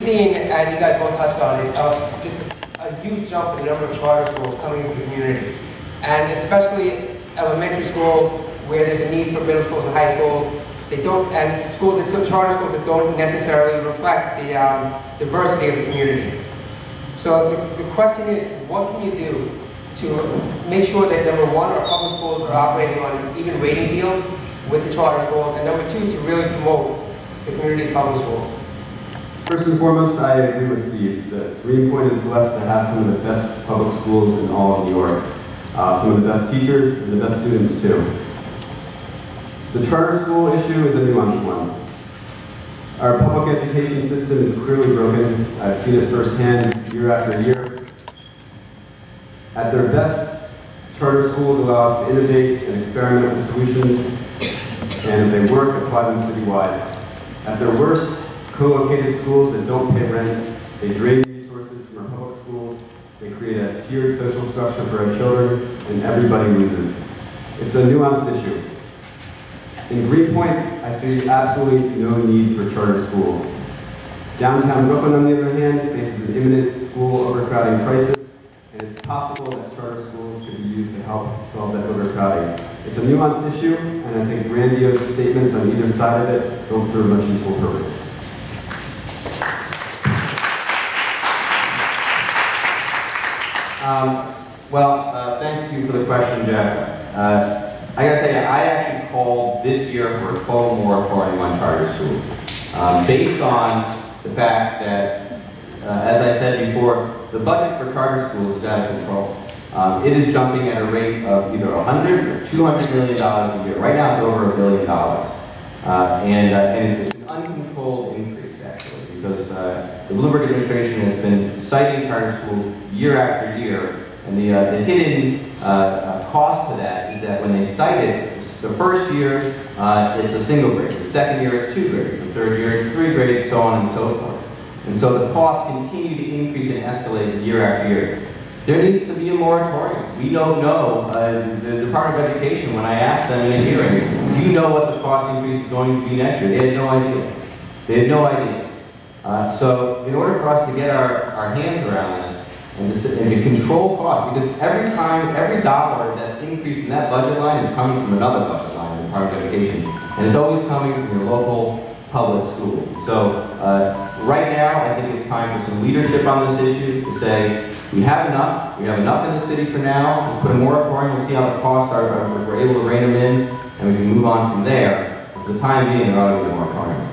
Seen, and you guys both touched on it, just a huge jump in the number of charter schools coming into the community. And especially elementary schools where there's a need for middle schools and high schools. They don't, and schools that, charter schools that don't necessarily reflect the diversity of the community. So the question is, what can you do to make sure that number one, our public schools are operating on an even rating field with the charter schools, and number two, to really promote the community's public schools? First and foremost, I agree with Steve that Greenpoint is blessed to have some of the best public schools in all of New York. Some of the best teachers and the best students too. The charter school issue is a nuanced one. Our public education system is clearly broken. I've seen it firsthand year after year. At their best, charter schools allow us to innovate and experiment with solutions, and if they work, apply them citywide. At their worst, co-located schools that don't pay rent, they drain resources from our public schools, they create a tiered social structure for our children, and everybody loses. It's a nuanced issue. In Greenpoint, I see absolutely no need for charter schools. Downtown Brooklyn, on the other hand, faces an imminent school overcrowding crisis, and it's possible that charter schools could be used to help solve that overcrowding. It's a nuanced issue, and I think grandiose statements on either side of it don't serve much useful purpose. Thank you for the question, Jeff. I gotta tell you, I actually called this year for a total moratorium on charter schools, based on the fact that, as I said before, the budget for charter schools is out of control. It is jumping at a rate of either $100 or $200 million a year. Right now, it's over $1 billion, and it's an uncontrolled increase actually, because the Bloomberg administration has been citing charter schools year after year. And the hidden cost to that is that when they cite it, the first year it's a single grade, the second year it's 2 grades, the third year it's 3 grades, so on and so forth. And so the costs continue to increase and escalate year after year. There needs to be a moratorium. We don't know. The Department of Education, when I asked them in a hearing, do you know what the cost increase is going to be next year? They had no idea. They had no idea. So in order for us to get our hands around this, and to control costs, because every dollar that's increased in that budget line is coming from another budget line in the Department of Education, and it's always coming from your local public schools. So right now, I think it's time for some leadership on this issue to say, we have enough in the city for now, let's put a moratorium, we'll see how the costs are, if we're able to rein them in, and we can move on from there. For the time being, there ought to be a moratorium.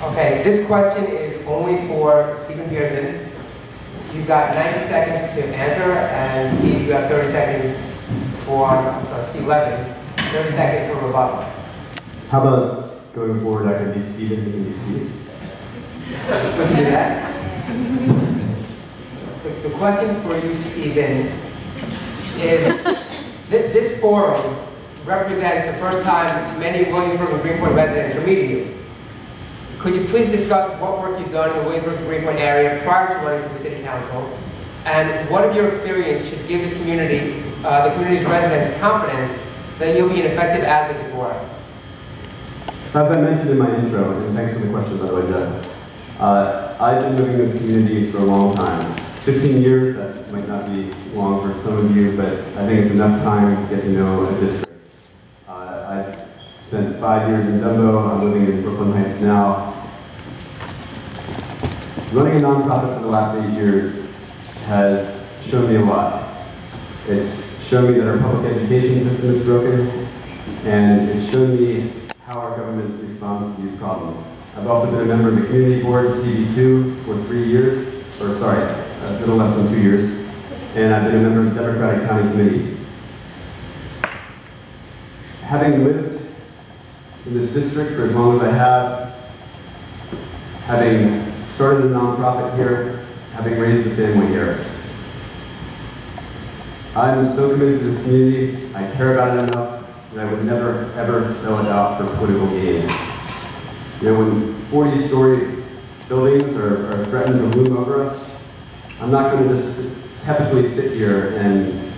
Okay, this question is only for Stephen Pearson. You've got 90 seconds to answer, and Steve, you have 30 seconds for, Steve Levin, 30 seconds for rebuttal. How about going forward, I can be Stephen, you can be Steve? We can do that. The question for you, Stephen, is this forum represents the first time many Williamsburg and Greenpoint residents are meeting you. Could you please discuss what work you've done in the Williamsburg and Greenpoint area prior to running for the City Council, and what of your experience should give this community, the community's residents, confidence that you'll be an effective advocate for us? As I mentioned in my intro, and thanks for the question by the way, Jeff, I've been living in this community for a long time. 15 years, that might not be long for some of you, but I think it's enough time to get to know a district. I've spent 5 years in Dumbo, I'm living in Brooklyn Heights now. Running a nonprofit for the last 8 years has shown me a lot. It's shown me that our public education system is broken, and it's shown me how our government responds to these problems. I've also been a member of the community board, CB2, for 3 years, or sorry, a little less than 2 years, and I've been a member of the Democratic County Committee. Having lived in this district for as long as I have, having started a nonprofit here, having raised a family here, I'm so committed to this community, I care about it enough that I would never, ever sell it out for political gain. You know, when 40-story buildings are threatened to loom over us, I'm not going to just tepidly sit here and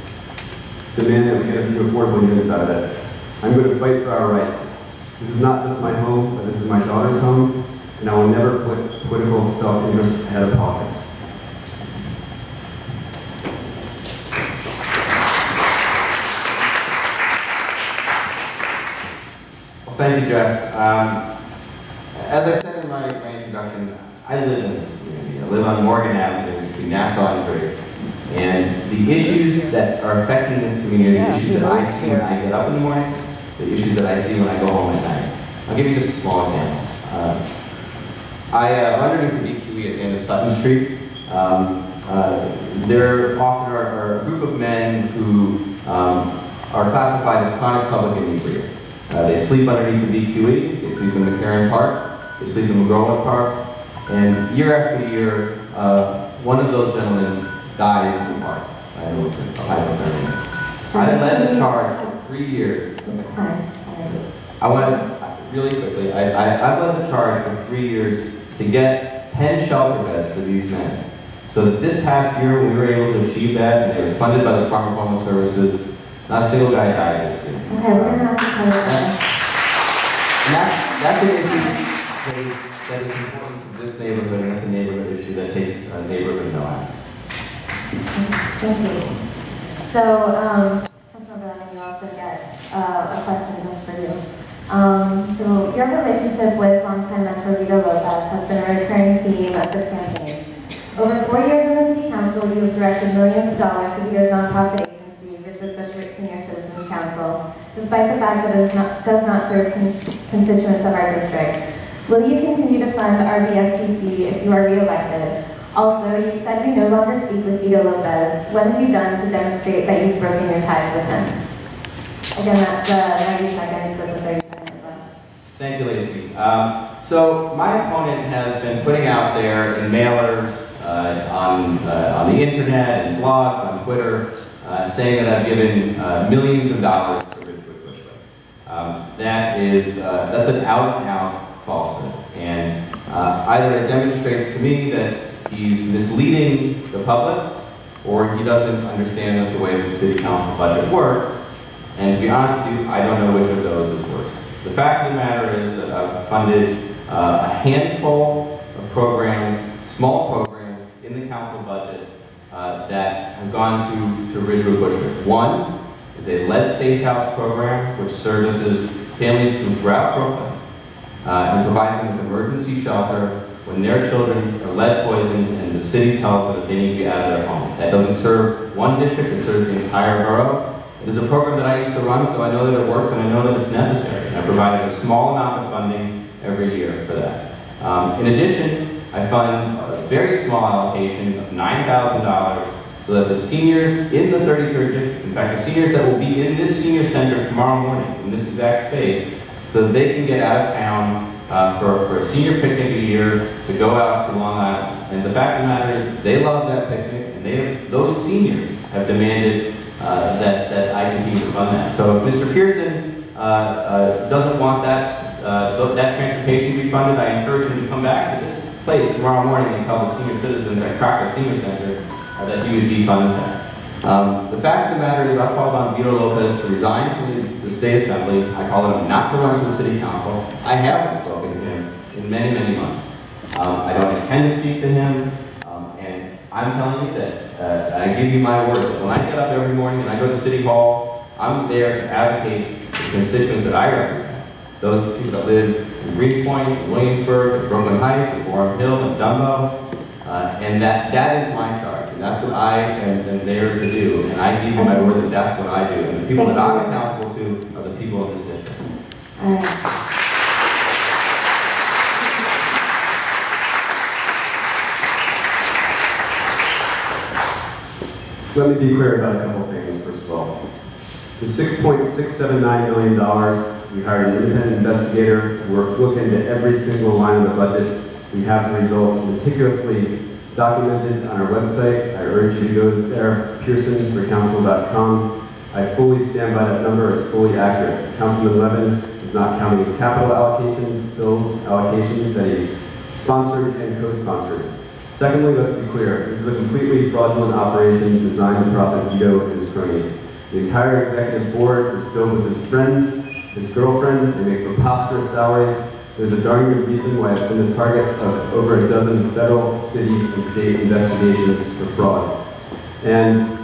demand that we get a few affordable units out of it. I'm going to fight for our rights. This is not just my home, but this is my daughter's home, and I will never put political self-interest ahead of politics. Well, thank you, Jeff. As I said in my introduction, I live in this community. I live on Morgan Avenue between Nassau and Driggs. And the issues that are affecting this community, the issues that I see when I get up in the morning, the issues that I see when I go home at night. I'll give you just a small example. Underneath the DQE at the end of Sutton Street, there often are a group of men who are classified as chronic public inebriates. They sleep underneath the DQE, they sleep in McCarran Park, they sleep in McGraw Park, and year after year, one of those gentlemen dies in the park. I know it's a hypothermia. I led the charge for 3 years. I went really quickly. I've led the charge for 3 years to get 10 shelter beds for these men. So that this past year, when we were able to achieve that, and they were funded by the Department of Homeless Services, not a single guy died this year. Okay, we're going to have to cover that. And that's an issue that is important to this neighborhood, and it's a neighborhood issue that takes a neighborhood no action. Thank you. So, Councilmember Lemon, you also get a question just for you. So, your relationship with longtime mentor Vito Lopez has been a recurring theme of this campaign. Over 4 years in the City Council, you have directed millions of dollars to Vito's nonprofit agency, Ridgewood Bushwick Senior Citizens Council, despite the fact that it does not serve constituents of our district. Will you continue to fund RBSCC if you are re-elected? Also, you said you no longer speak with Vito Lopez. What have you done to demonstrate that you've broken your ties with him? Again, that's 90 seconds with the 30 seconds left. Thank you, Lacey. So my opponent has been putting out there in mailers, on the internet and blogs, on Twitter, saying that I've given millions of dollars to Ridgewood Bushwick. That's an out-and-out falsehood. And either it demonstrates to me that he's misleading the public, or he doesn't understand the way that the City Council budget works. And to be honest with you, I don't know which of those is worse. The fact of the matter is that I've funded a handful of programs, small programs, in the council budget that have gone to Ridgewood Bushwick. One is a lead safe house program, which services families from throughout Brooklyn and provides them with emergency shelter when their children are lead poisoned and the city tells them that they need to be out of their home. That doesn't serve one district, it serves the entire borough. It is a program that I used to run, so I know that it works and I know that it's necessary. And I provided a small amount of funding every year for that. In addition, I fund a very small allocation of $9,000 so that the seniors in the 33rd district, in fact the seniors that will be in this senior center tomorrow morning in this exact space, so that they can get out of town for a senior picnic a year to go out to Long Island. And the fact of the matter is, they love that picnic, and those seniors have demanded that I continue to fund that. So if Mr. Pearson doesn't want that transportation to be funded, I encourage him to come back to this place tomorrow morning and tell the senior citizens at Crocker Senior Center that he would defund that. The fact of the matter is, I've called on Vito Lopez to resign from the State Assembly. I called on him not to run for the City Council. I haven't spoken to him in many, many months. I don't intend to speak to him, and I'm telling you that I give you my word that when I get up every morning and I go to City Hall, I'm there to advocate for the constituents that I represent. Those people that live in Greenpoint, in Williamsburg, in Brooklyn Heights, in Gorham Hill, in Dumbo, and that is my charge, and that's what I am there to do, and I give you my word that that's what I do, and the people that I'm accountable to are the people in this district. All right. Let me be clear about a couple things, first of all. The $6.679 million, we hired an independent investigator to look into every single line of the budget. We have the results meticulously documented on our website. I urge you to go there, pearsonforcouncil.com. I fully stand by that number, it's fully accurate. Councilman Levin is not counting his capital allocations, Bill's allocations that he sponsored and co-sponsored. Secondly, let's be clear, this is a completely fraudulent operation designed to profit Vito and his cronies. The entire executive board is filled with his friends, his girlfriend. They make preposterous salaries. There's a darn good reason why it's been the target of over a dozen federal, city, and state investigations for fraud. And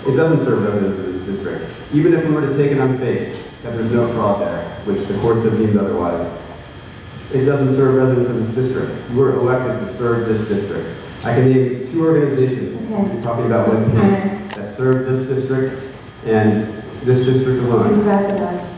it doesn't serve residents of this district. Even if we were to take it on faith that there's no fraud there, which the courts have deemed otherwise, it doesn't serve residents of this district. You were elected to serve this district. I can name 2 organizations, we're talking about web that serve this district and this district alone. Wrap it up.